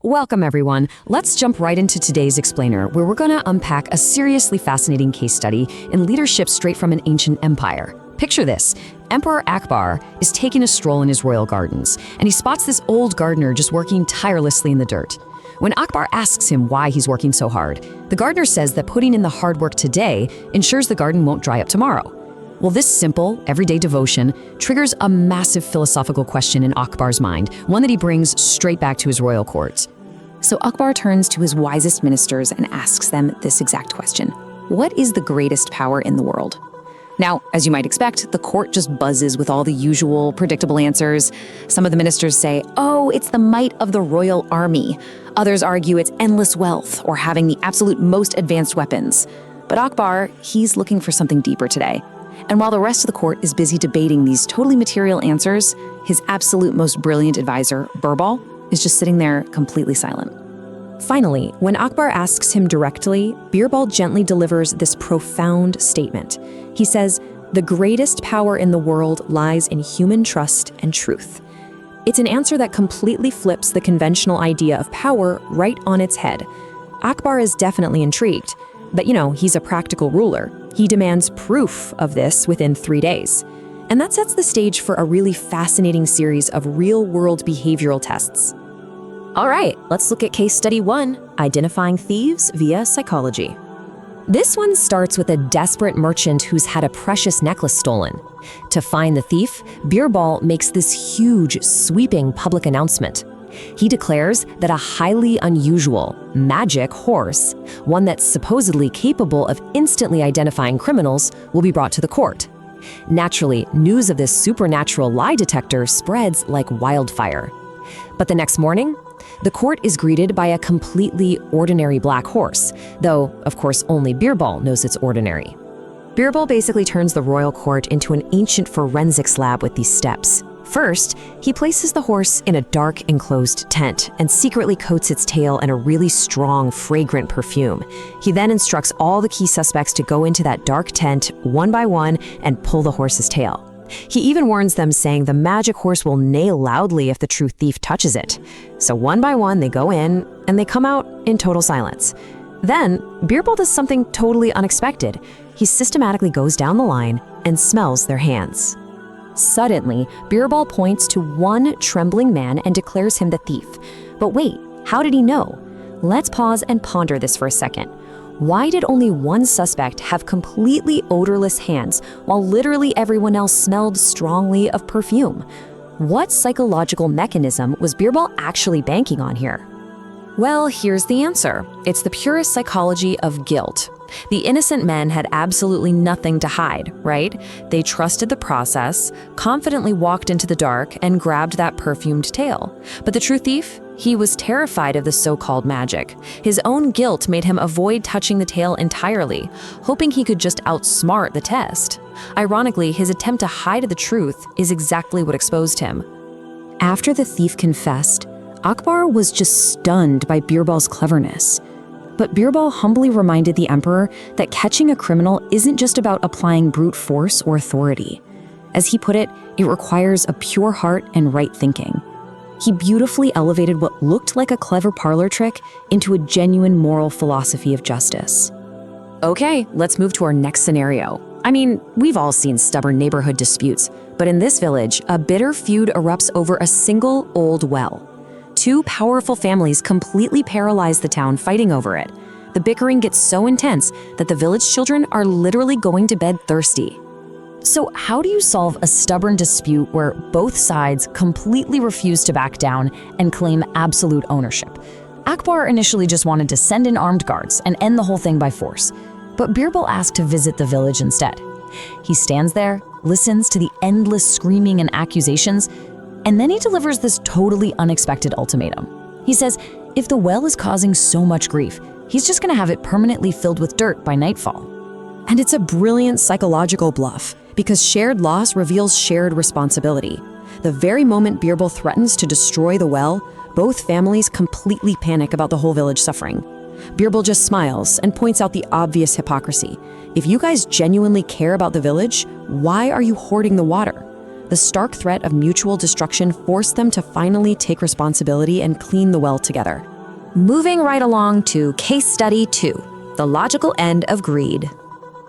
Welcome, everyone. Let's jump right into today's explainer, where we're going to unpack a seriously fascinating case study in leadership straight from an ancient empire. Picture this. Emperor Akbar is taking a stroll in his royal gardens, and he spots this old gardener just working tirelessly in the dirt. When Akbar asks him why he's working so hard, the gardener says that putting in the hard work today ensures the garden won't dry up tomorrow. Well, this simple, everyday devotion triggers a massive philosophical question in Akbar's mind, one that he brings straight back to his royal court. So Akbar turns to his wisest ministers and asks them this exact question. What is the greatest power in the world? Now, as you might expect, the court just buzzes with all the usual, predictable answers. Some of the ministers say, oh, it's the might of the royal army. Others argue it's endless wealth or having the absolute most advanced weapons. But Akbar, he's looking for something deeper today. And while the rest of the court is busy debating these totally material answers, his absolute most brilliant advisor, Birbal, is just sitting there completely silent. Finally, when Akbar asks him directly, Birbal gently delivers this profound statement. He says, "The greatest power in the world lies in human trust and truth." It's an answer that completely flips the conventional idea of power right on its head. Akbar is definitely intrigued, but he's a practical ruler. He demands proof of this within 3 days. And that sets the stage for a really fascinating series of real-world behavioral tests. All right, let's look at case study 1, identifying thieves via psychology. This one starts with a desperate merchant who's had a precious necklace stolen. To find the thief, Birbal makes this huge, sweeping public announcement. He declares that a highly unusual, magic horse, one that's supposedly capable of instantly identifying criminals, will be brought to the court. Naturally, news of this supernatural lie detector spreads like wildfire. But the next morning, the court is greeted by a completely ordinary black horse, though, of course, only Birbal knows it's ordinary. Birbal basically turns the royal court into an ancient forensics lab with these steps. First, he places the horse in a dark, enclosed tent and secretly coats its tail in a really strong, fragrant perfume. He then instructs all the key suspects to go into that dark tent one by one and pull the horse's tail. He even warns them, saying the magic horse will neigh loudly if the true thief touches it. So one by one, they go in, and they come out in total silence. Then, Birbal does something totally unexpected. He systematically goes down the line and smells their hands. Suddenly, Birbal points to one trembling man and declares him the thief. But wait, how did he know? Let's pause and ponder this for a second. Why did only one suspect have completely odorless hands while literally everyone else smelled strongly of perfume? What psychological mechanism was Birbal actually banking on here? Well, here's the answer. It's the purest psychology of guilt. The innocent men had absolutely nothing to hide, right? They trusted the process, confidently walked into the dark, and grabbed that perfumed tail. But the true thief? He was terrified of the so-called magic. His own guilt made him avoid touching the tail entirely, hoping he could just outsmart the test. Ironically, his attempt to hide the truth is exactly what exposed him. After the thief confessed, Akbar was just stunned by Birbal's cleverness. But Birbal humbly reminded the emperor that catching a criminal isn't just about applying brute force or authority. As he put it, it requires a pure heart and right thinking. He beautifully elevated what looked like a clever parlor trick into a genuine moral philosophy of justice. Okay, let's move to our next scenario. I mean, we've all seen stubborn neighborhood disputes, but in this village, a bitter feud erupts over a single old well. Two powerful families completely paralyze the town fighting over it. The bickering gets so intense that the village children are literally going to bed thirsty. So how do you solve a stubborn dispute where both sides completely refuse to back down and claim absolute ownership? Akbar initially just wanted to send in armed guards and end the whole thing by force, but Birbal asked to visit the village instead. He stands there, listens to the endless screaming and accusations, and then he delivers this totally unexpected ultimatum. He says, if the well is causing so much grief, he's just gonna have it permanently filled with dirt by nightfall. And it's a brilliant psychological bluff, because shared loss reveals shared responsibility. The very moment Birbal threatens to destroy the well, both families completely panic about the whole village suffering. Birbal just smiles and points out the obvious hypocrisy. If you guys genuinely care about the village, why are you hoarding the water? The stark threat of mutual destruction forced them to finally take responsibility and clean the well together. Moving right along to case study 2, the logical end of greed.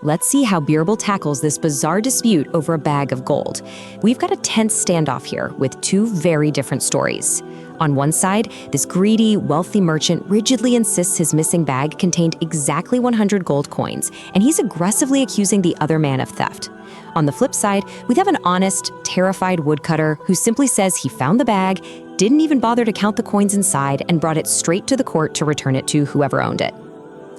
Let's see how Birbal tackles this bizarre dispute over a bag of gold. We've got a tense standoff here with two very different stories. On one side, this greedy, wealthy merchant rigidly insists his missing bag contained exactly 100 gold coins, and he's aggressively accusing the other man of theft. On the flip side, we have an honest, terrified woodcutter who simply says he found the bag, didn't even bother to count the coins inside, and brought it straight to the court to return it to whoever owned it.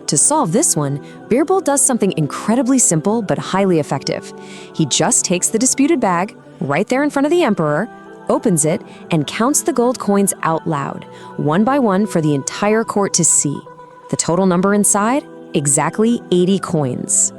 To solve this one, Birbal does something incredibly simple but highly effective. He just takes the disputed bag, right there in front of the emperor, opens it, and counts the gold coins out loud, one by one for the entire court to see. The total number inside? Exactly 80 coins.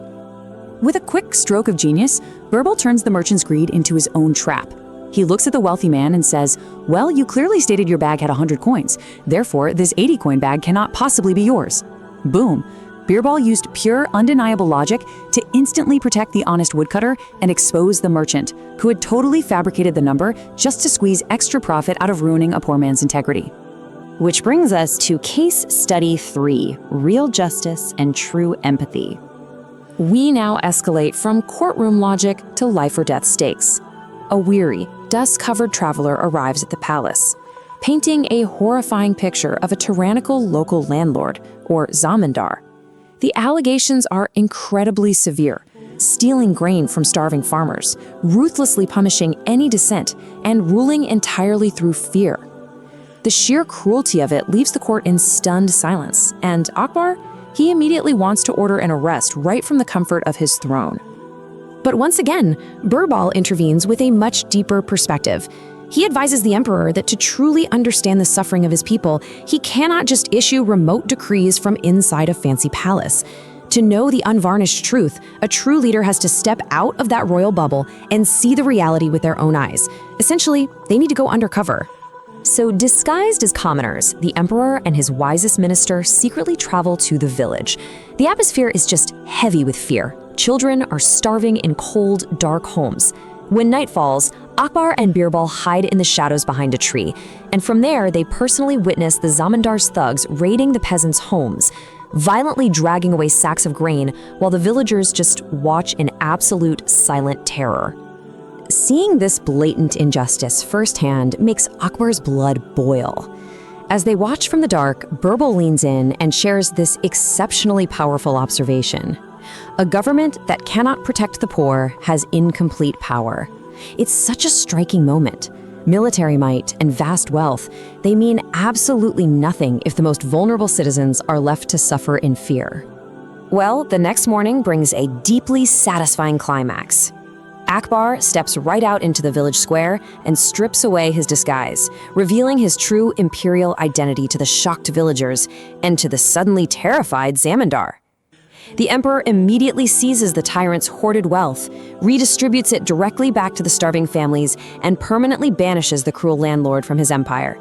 With a quick stroke of genius, Birbal turns the merchant's greed into his own trap. He looks at the wealthy man and says, "Well, you clearly stated your bag had 100 coins. Therefore, this 80-coin bag cannot possibly be yours." Boom. Birbal used pure, undeniable logic to instantly protect the honest woodcutter and expose the merchant, who had totally fabricated the number just to squeeze extra profit out of ruining a poor man's integrity. Which brings us to case study 3, real justice and true empathy. We now escalate from courtroom logic to life or death stakes. A weary, dust-covered traveler arrives at the palace, painting a horrifying picture of a tyrannical local landlord, or zamindar. The allegations are incredibly severe, stealing grain from starving farmers, ruthlessly punishing any dissent, and ruling entirely through fear. The sheer cruelty of it leaves the court in stunned silence, and Akbar, he immediately wants to order an arrest right from the comfort of his throne. But once again, Birbal intervenes with a much deeper perspective. He advises the emperor that to truly understand the suffering of his people, he cannot just issue remote decrees from inside a fancy palace. To know the unvarnished truth, a true leader has to step out of that royal bubble and see the reality with their own eyes. Essentially, they need to go undercover. So, disguised as commoners, the emperor and his wisest minister secretly travel to the village. The atmosphere is just heavy with fear. Children are starving in cold, dark homes. When night falls, Akbar and Birbal hide in the shadows behind a tree, and from there they personally witness the zamindar's thugs raiding the peasants' homes, violently dragging away sacks of grain while the villagers just watch in absolute silent terror. Seeing this blatant injustice firsthand makes Akbar's blood boil. As they watch from the dark, Birbal leans in and shares this exceptionally powerful observation. A government that cannot protect the poor has incomplete power. It's such a striking moment. Military might and vast wealth, they mean absolutely nothing if the most vulnerable citizens are left to suffer in fear. Well, the next morning brings a deeply satisfying climax. Akbar steps right out into the village square and strips away his disguise, revealing his true imperial identity to the shocked villagers and to the suddenly terrified zamindar. The emperor immediately seizes the tyrant's hoarded wealth, redistributes it directly back to the starving families, and permanently banishes the cruel landlord from his empire.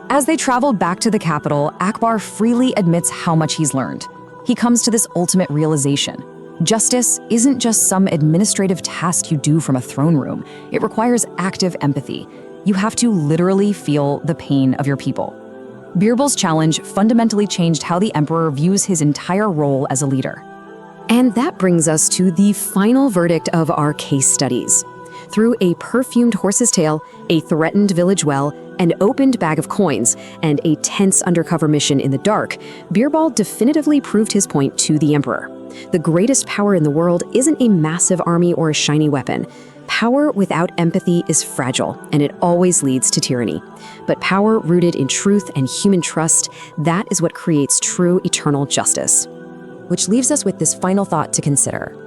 As they travel back to the capital, Akbar freely admits how much he's learned. He comes to this ultimate realization. Justice isn't just some administrative task you do from a throne room. It requires active empathy. You have to literally feel the pain of your people. Birbal's challenge fundamentally changed how the emperor views his entire role as a leader. And that brings us to the final verdict of our case studies. Through a perfumed horse's tail, a threatened village well, an opened bag of coins, and a tense undercover mission in the dark, Birbal definitively proved his point to the emperor. The greatest power in the world isn't a massive army or a shiny weapon. Power without empathy is fragile, and it always leads to tyranny. But power rooted in truth and human trust, that is what creates true eternal justice. Which leaves us with this final thought to consider.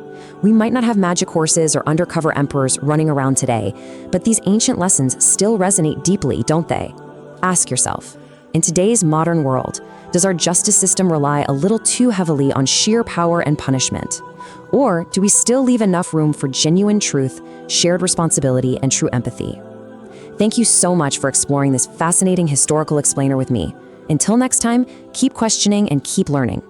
We might not have magic horses or undercover emperors running around today, but these ancient lessons still resonate deeply, don't they? Ask yourself, in today's modern world, does our justice system rely a little too heavily on sheer power and punishment? Or do we still leave enough room for genuine truth, shared responsibility, and true empathy? Thank you so much for exploring this fascinating historical explainer with me. Until next time, keep questioning and keep learning.